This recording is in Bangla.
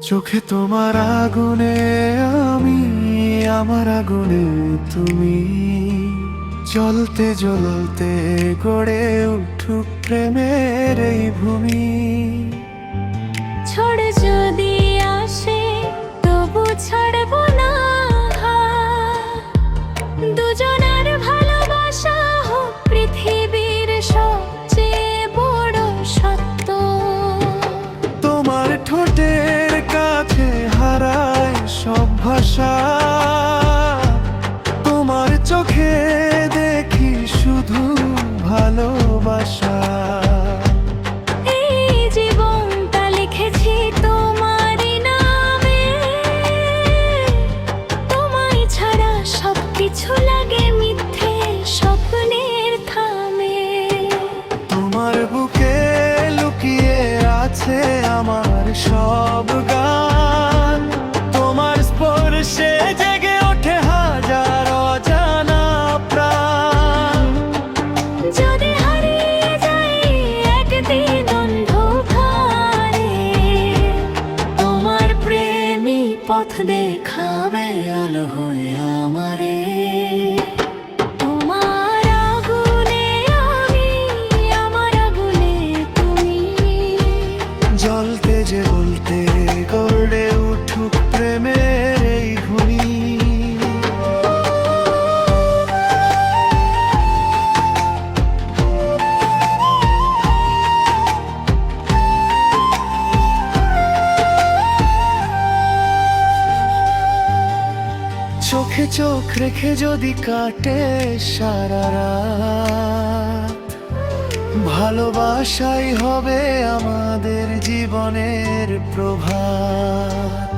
চোখে তোমার আগুনে আমি, আমার আগুনে তুমি, জ্বলতে জ্বলতে গড়ে উঠুক প্রেমের এই ভূমি। ঝড় যদি আসে তবু ছাড়বো না হাত, দুজনের ভালোবাসা হোক পৃথিবীর সবচেয়ে বড় সত্য। তোমার ঠোঁটের কাছে হারায় সব ভাষা, তোমার চোখে দেখি শুধু ভালোবাসা। এই জীবনটা লিখেছি তোমারই নামে, তোমায় ছাড়া সবকিছু লাগে মিথ্যে স্বপ্নের থামে। তোমার বুকে লুকিয়ে আছে আমার সব গান, তোমার স্পর্শে জেগে ওঠে হাজার অজানা প্রাণ। যদি হারিয়ে যাই একদিন অন্ধকারে, তোমার প্রেমী পথ দেখাবে আলো হয়ে আমারে। তোমার আগুনে আমি, আমার আগুনে তুমি, জ্বলতে জ্বলতে গড়ে উঠুক প্রেমের এই ভূমি। চোখে চোখ রেখে যদি কাটে সারা রাত, ভালোবাসাই হবে আমাদের জীবনের প্রভাত।